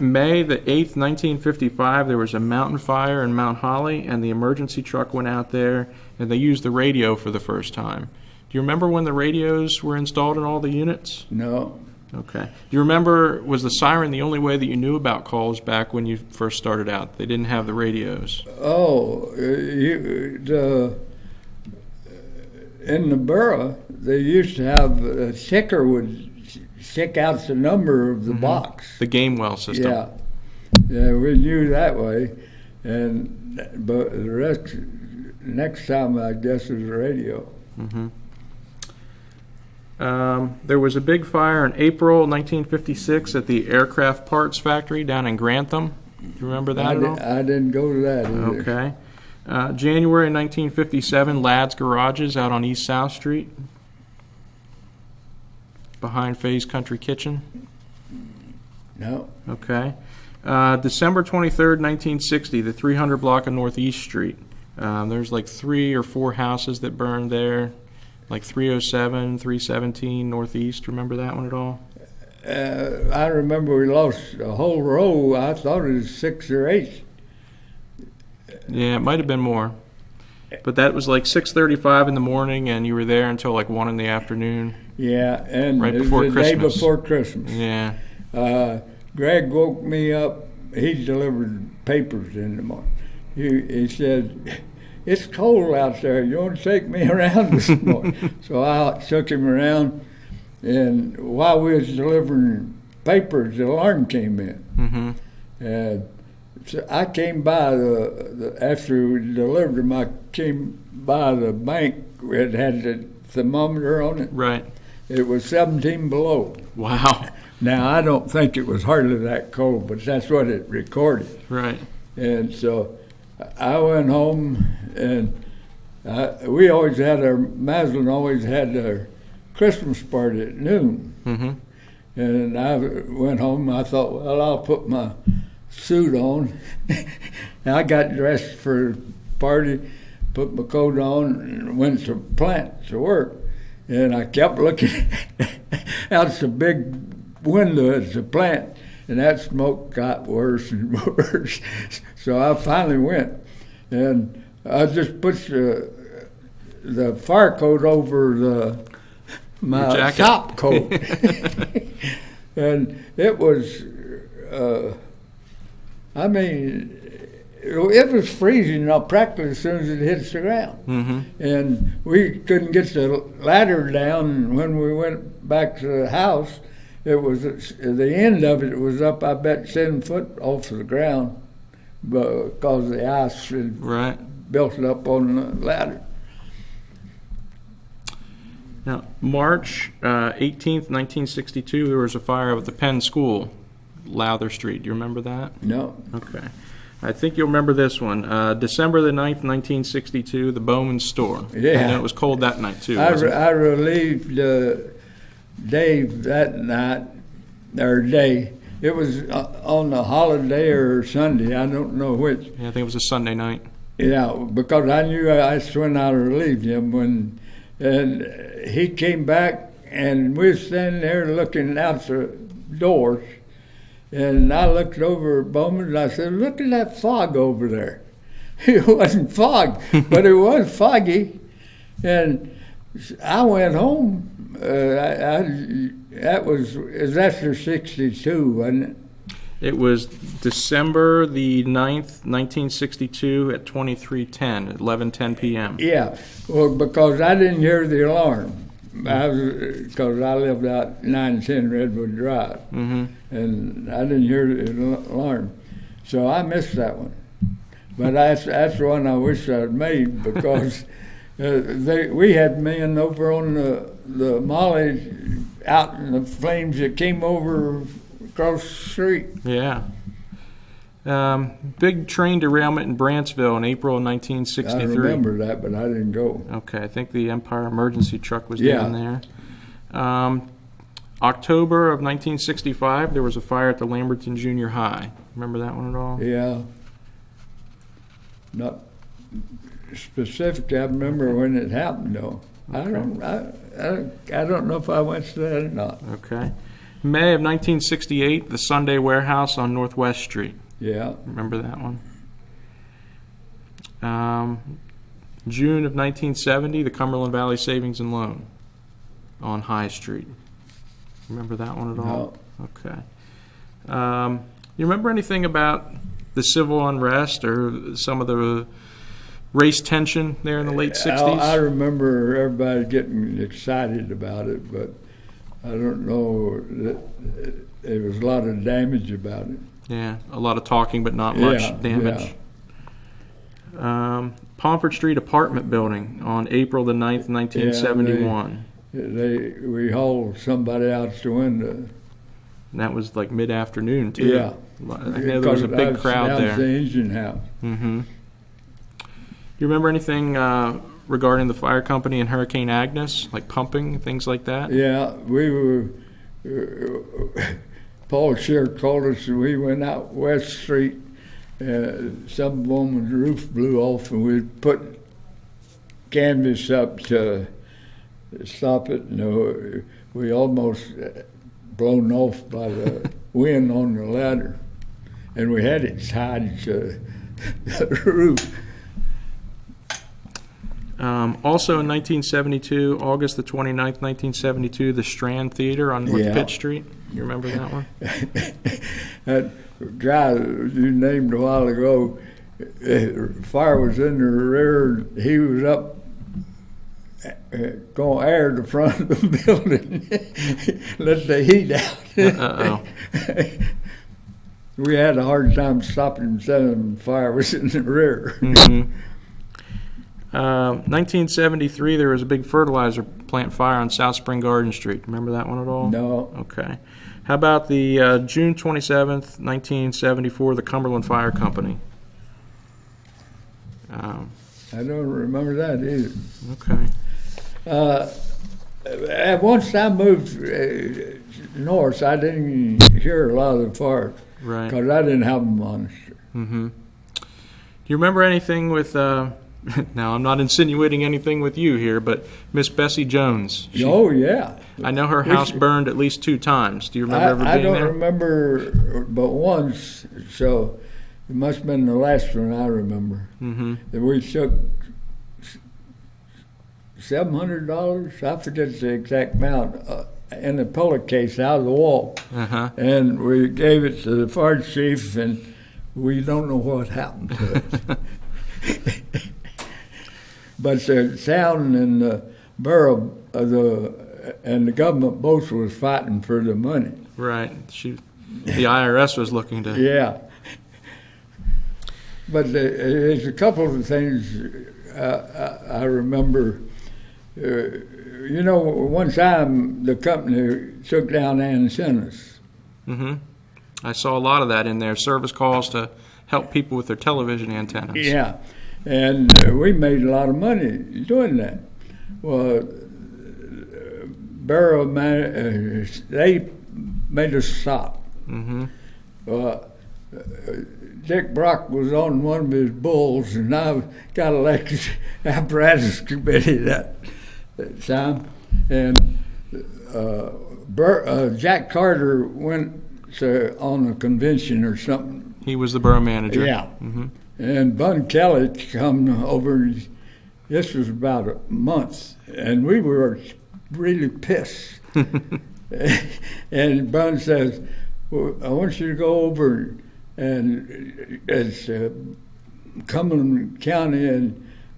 May the 8th, 1955, there was a mountain fire in Mount Holly, and the emergency truck went out there, and they used the radio for the first time. Do you remember when the radios were installed in all the units? No. Okay. Do you remember, was the siren the only way that you knew about calls back when you first started out? They didn't have the radios. Oh, in the borough, they used to have a sticker would stick out the number of the box. The Gamewell system. Yeah, yeah, we knew that way, but the rest next time I guess was the radio. There was a big fire in April 1956 at the aircraft parts factory down in Grantham. Do you remember that at all? I didn't go to that either. Okay. January 1957, Ladd's Garages out on East South Street, behind Faye's Country Kitchen. No. Okay. December 23rd, 1960, the 300 block of Northeast Street. There's like 3 or 4 houses that burned there, like 307, 317 Northeast. Remember that one at all? I remember we lost a whole row. I thought it was 6 or 8. Yeah, it might have been more. But that was like 6:35 in the morning, and you were there until like 1 in the afternoon. Yeah, and Right it was before the Christmas. day before Christmas. Yeah. Greg woke me up. He delivered papers in the morning. He said, "It's cold out there. You want to take me around this morning?" So I took him around, and while we was delivering papers, the alarm came in. And so I came by after we delivered them. I came by the bank. It had the thermometer on it. Right. It was 17 below. Wow. Now, I don't think it was hardly that cold, but that's what it recorded. Right. And so I went home, and we always had Maslin always had our Christmas party at noon. And I went home, I thought, well, I'll put my suit on. And I got dressed for the party, put my coat on, and went to plant to work. And I kept looking out the big window at the plant, and that smoke got worse and worse. So I finally went, and I just put the fire coat over my top coat. And it was, it was freezing practically as soon as it hits the ground. And we couldn't get the ladder down. And when we went back to the house, it was the end of it was up, I bet, 7 foot off of the ground because the ice had built up on the ladder. Now, March 18th, 1962, there was a fire at the Penn School, Lowther Street. Do you remember that? No. Okay. I think you'll remember this one. December the 9th, 1962, the Bowman's store. Yeah. And it was cold that night, too, I wasn't it? relieved Dave that night, or day. It was on a holiday or Sunday. I don't know which. Yeah, I think it was a Sunday night. Yeah, because I knew that's when I relieved him. And he came back, and we were standing there looking out the doors. And I looked over at Bowman, and I said, "Look at that fog over there." It wasn't fog, but it was foggy. And I went home. That was after 62, wasn't it? It was December the 9th, 1962 at 23:10, at 11:10 p.m. Yeah, well, because I didn't hear the alarm. Because I lived out 910 Redwood Drive. and I didn't hear the alarm. So I missed that one. But that's one I wish I'd made because we had men over on the Molly out in the flames that came over across the street. Yeah. Big train derailment in Brantsville in April of 1963. I remember that, but I didn't go. Okay, I think the Empire emergency truck was down there. October of 1965, there was a fire at the Lamberton Junior High. Remember that one at all? Yeah. Not specific. I remember when it happened, though. Okay. I don't know if I went to that or not. Okay. May of 1968, the Sunday Warehouse on Northwest Street. Yeah. Remember that one? June of 1970, the Cumberland Valley Savings and Loan on High Street. Remember that one at all? No. Okay. You remember anything about the civil unrest or some of the race tension there in the late 60s? I remember everybody getting excited about it, but I don't know that there was a lot of damage about it. Yeah, a lot of talking, but not much damage. Yeah. Pomfret Street apartment building on April the 9th, 1971. We hauled somebody out the window. And that was like mid-afternoon, too. Yeah. I know there was a big crowd there. That was the engine house. Mm-hmm. You remember anything regarding the fire company and Hurricane Agnes, like pumping, things like that? Yeah, we were... Paul Scheer called us, and we went out West Street. Some woman's roof blew off, and we put canvas up to stop it. And we almost blown off by the wind on the ladder, and we had it tied to the roof. Also in 1972, August the 29th, 1972, the Strand Theater on North Pitt Street. You remember that one? That guy you named a while ago, fire was in the rear. He was up going to air the front of the building, let the heat out. Uh-oh. We had a hard time stopping and telling the fire was in the rear. Mm-hmm. 1973, there was a big fertilizer plant fire on South Spring Garden Street. Remember that one at all? No. Okay. How about the June 27th, 1974, the Cumberland Fire Company? I don't remember that either. Okay. Once I moved north, I didn't hear a lot of the fires. Right. Because I didn't have them on. Mm-hmm. Do you remember anything with... now, I'm not insinuating anything with you here, but Miss Bessie Jones. Oh, yeah. I know her house burned at least 2 times. Do you remember ever being there? I don't remember but once, so it must have been the last one I remember. Mm-hmm. That we took $700, I forget the exact amount, in a pillowcase out of the wall. Uh-huh. And we gave it to the fire chief, and we don't know what happened to it. But the town and the borough and the government both was fighting for the money. Right. The IRS was looking to... Yeah. But there's a couple of things I remember. One time the company took down antennas. Mm-hmm. I saw a lot of that in there, service calls to help people with their television antennas. Yeah. And we made a lot of money doing that. Well, borough they made us stop. Mm-hmm. Dick Brock was on one of his bulls, and I got elected apparatus committee that time. And Jack Carter went on a convention or something. He was the borough manager. Yeah. Mm-hmm. And Bun Kelly come over. This was about a month, and we were really pissed. And Bun says, well, I want you to go over and it's Cumberland County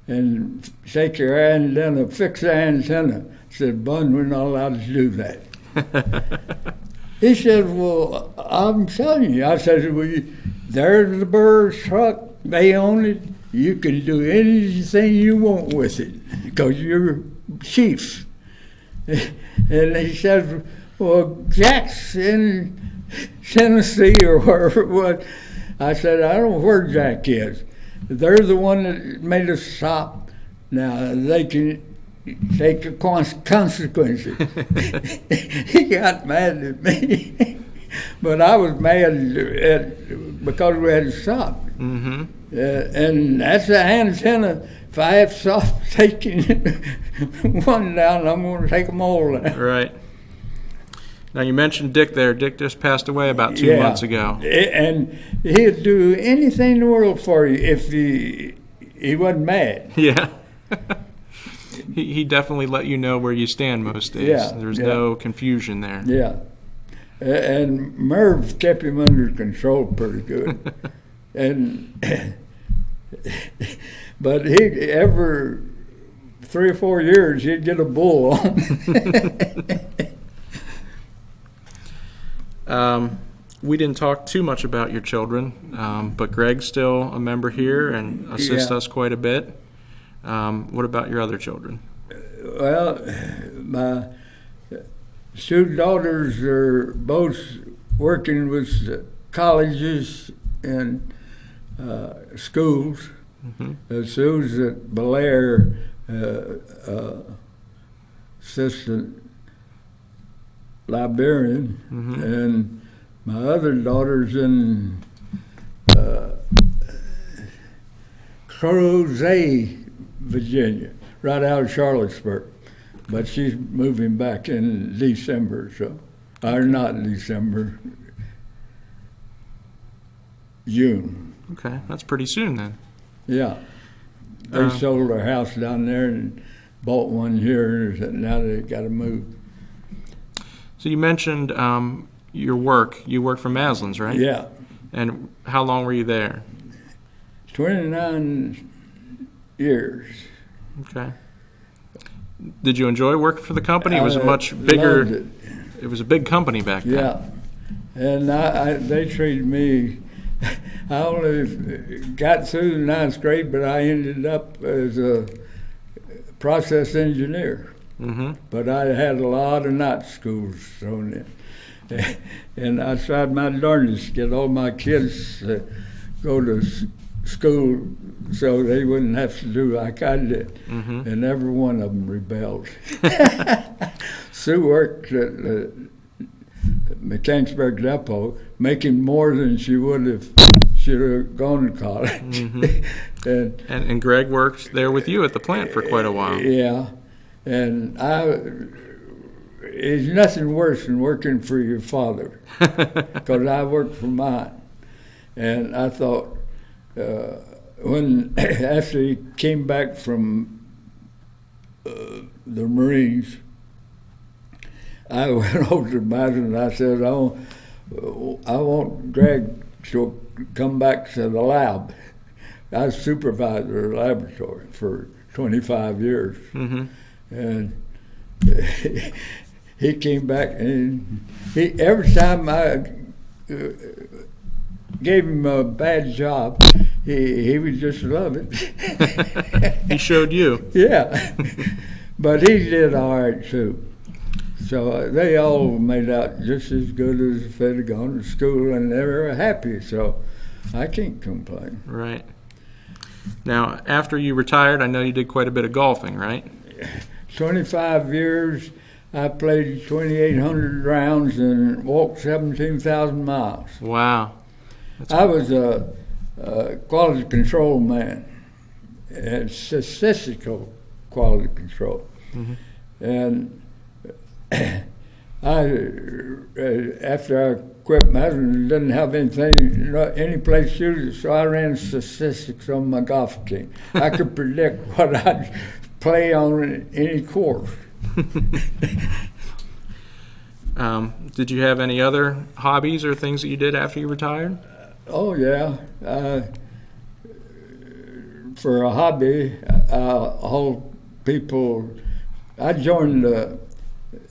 and take your antenna, fix the antenna. I said, Bun, we're not allowed to do that. He said, well, I'm telling you. I said, well, there's the Burr's truck. They own it. You can do anything you want with it because you're chief. And he said, well, Jack's in Tennessee or wherever it was. I said, I don't know where Jack is. They're the one that made us stop. Now, they can take the consequences. He got mad at me. But I was mad because we had to stop. Mm-hmm. And that's the antenna. If I have to stop taking one down, I'm going to take them all down. Right. Now, you mentioned Dick there. Dick just passed away about 2 months ago. And he'd do anything in the world for you if he wasn't mad. Yeah. He definitely let you know where you stand most days. Yeah, There's no confusion there. Yeah. And Merv kept him under control pretty good. But every 3 or 4 years, he'd get a bull on. We didn't talk too much about your children, but Greg's still a member here and assists us quite a bit. What about your other children? Well, my 2 daughters are both working with colleges and schools. Mm-hmm. Sue's at Belair, assistant librarian, mm-hmm. and my other daughter's in Crozet, Virginia, right out of Charlottesburg. But she's moving back in December, or not December, June. Okay, that's pretty soon then. Yeah. They sold their house down there and bought one here, and now they've got to move. So you mentioned your work. You work for Maslin's, right? Yeah. And how long were you there? 29 years. Okay. Did you enjoy working for the company? It was a much bigger. It was a big company back then. Yeah, and they treated me. I only got through the 9th grade, but I ended up as a process engineer. Mm-hmm. But I had a lot of night schools thrown in, and I tried my darndest to get all my kids to go to school so they wouldn't have to do like I did. Mm-hmm. And every one of them rebelled. Sue worked at the Mechanicsburg Depot, making more than she would if she'd have gone to college. Mm-hmm. and Greg worked there with you at the plant for quite a while. Yeah, and it's nothing worse than working for your father, because I worked for mine. And I thought, after he came back from the Marines, I went over to Madison and I said, I want Greg to come back to the lab. I was supervisor of the laboratory for 25 years. Mm-hmm. And he came back, and every time I gave him a bad job, he would just love it. He showed you. Yeah. But he did all right, too. So they all made out just as good as if they'd have gone to school, and they were happy, so I can't complain. Right. Now, after you retired, I know you did quite a bit of golfing, right? 25 years. I played 2,800 rounds and walked 17,000 miles. Wow. I was a quality control man, and statistical quality control. Mm-hmm. And after I quit Madison, didn't have any place to do it, so I ran statistics on my golf team. I could predict what I'd play on any course. Did you have any other hobbies or things that you did after you retired? Oh, yeah. For a hobby, I joined the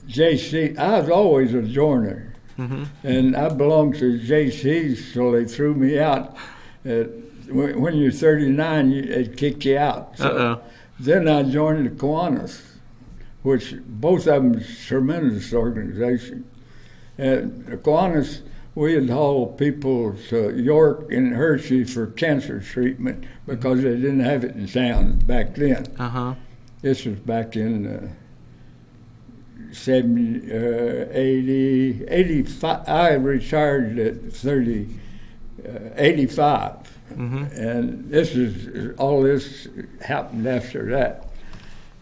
JC. I was always a joiner. And I belonged to JC's, so they threw me out. When you're 39, they kick you out. So then I joined the Kiwanis, which both of them is a tremendous organization. And the Kiwanis, we had hauled people to York and Hershey for cancer treatment because they didn't have it in town back then. This was back in 80, 85. I retired at 85. And all this happened after that.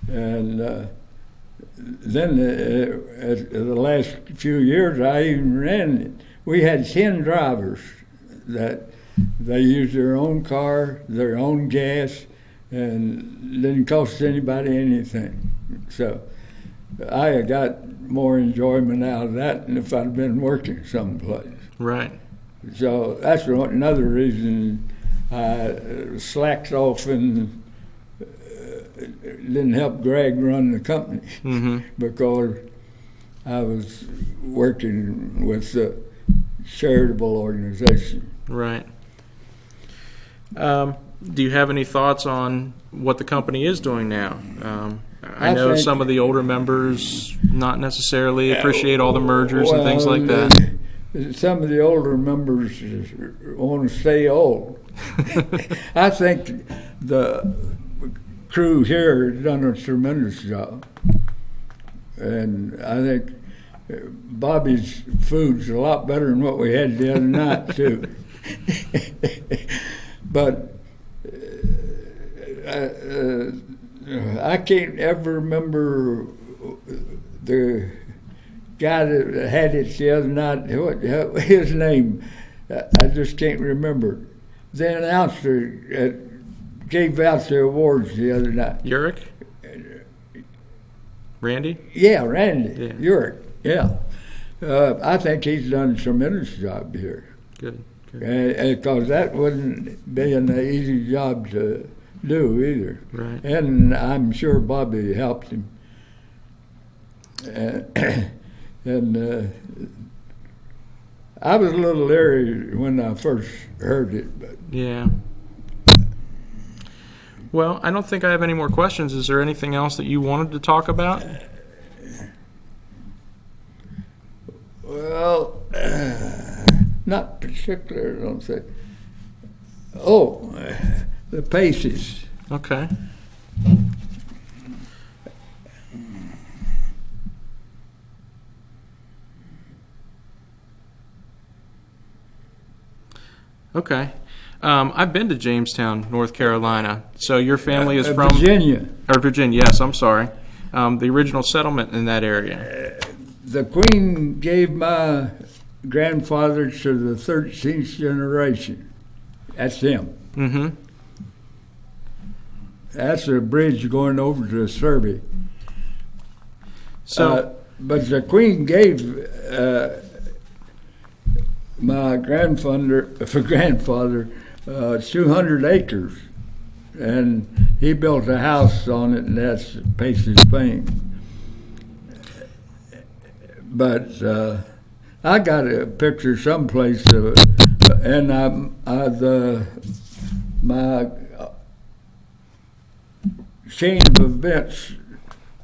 And then the last few years, I even ran it. We had 10 drivers that they used their own car, their own gas, and didn't cost anybody anything. So I got more enjoyment out of that than if I'd been working someplace. Right. So that's another reason I slacked off and didn't help Greg run the company because I was working with the charitable organization. Right. Do you have any thoughts on what the company is doing now? I know some of the older members not necessarily appreciate all the mergers and things like that. Some of the older members want to stay old. I think the crew here has done a tremendous job. And I think Bobby's food's a lot better than what we had the other night, too. But I can't ever remember the guy that had it the other night. What his name? I just can't remember. The announcer gave out the awards the other night. Urick? Randy? Yeah, Randy. Yeah. Urick. Yeah. I think he's done a tremendous job here. Good. Because that wouldn't be an easy job to do either. Right. And I'm sure Bobby helped him. And I was a little leery when I first heard it. But yeah. Well, I don't think I have any more questions. Is there anything else that you wanted to talk about? Well, not particular, I don't think. Oh, the Paces. Okay. Okay. I've been to Jamestown, North Carolina. So your family is from Virginia. Or Virginia, yes, I'm sorry. The original settlement in that area. The Queen gave my grandfather to the 13th generation. That's him. Mm-hmm. That's a bridge going over to Serbia. So, but the Queen gave my grandfather 200 acres, and he built a house on it, and that's Pace's fame. But I got a picture someplace of it, and my chain of events,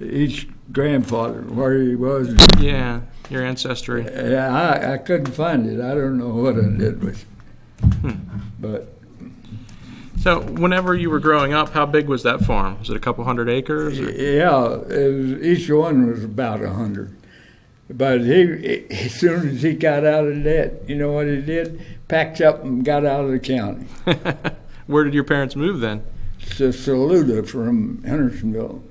each grandfather, where he was. yeah, your ancestry. I couldn't find it. I don't know what I did with it. But So whenever you were growing up, how big was that farm? Was it a couple hundred acres? Or? yeah, each one was about 100. But he, as soon as he got out of debt, you know what he did? Packed up and got out of the county. Where did your parents move then? To Saluda from Hendersonville.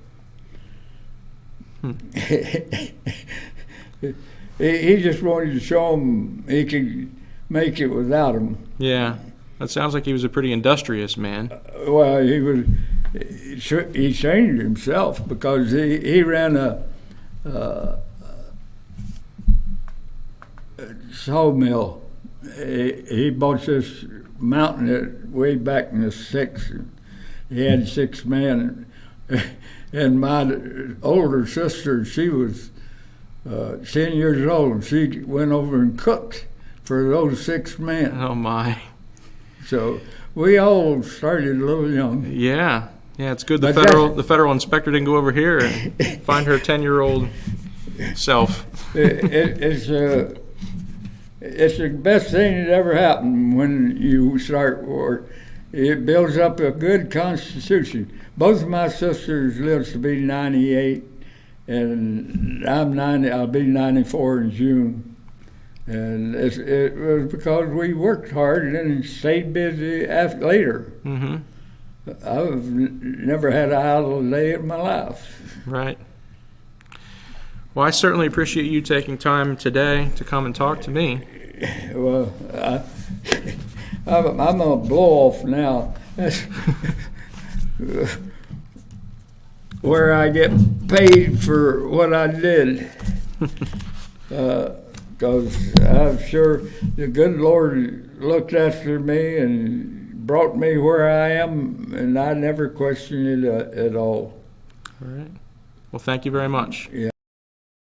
He just wanted to show him he could make it without him. Yeah, that sounds like he was a pretty industrious man. Well, he changed himself because he ran a sawmill. He bought this mountain way back in the 60s. He had 6 men, and my older sister, she was 10 years old, and she went over and cooked for those 6 men. Oh, my. So we all started a little young. Yeah. Yeah, it's good But the federal inspector didn't go over here and find her 10-year-old self. It's the best thing that ever happened when you start work. It builds up a good constitution. Both of my sisters lives to be 98, and I'm 90. I'll be 94 in June. And it was because we worked hard and then stayed busy later. Mm-hmm. I've never had an idle day in my life. Right. Well, I certainly appreciate you taking time today to come and talk to me. Well, I'm gonna blow off now. Where I get paid for what I did. Because I'm sure the good Lord looked after me and brought me where I am, and I never questioned it at all. All right. Well, thank you very much. Yeah.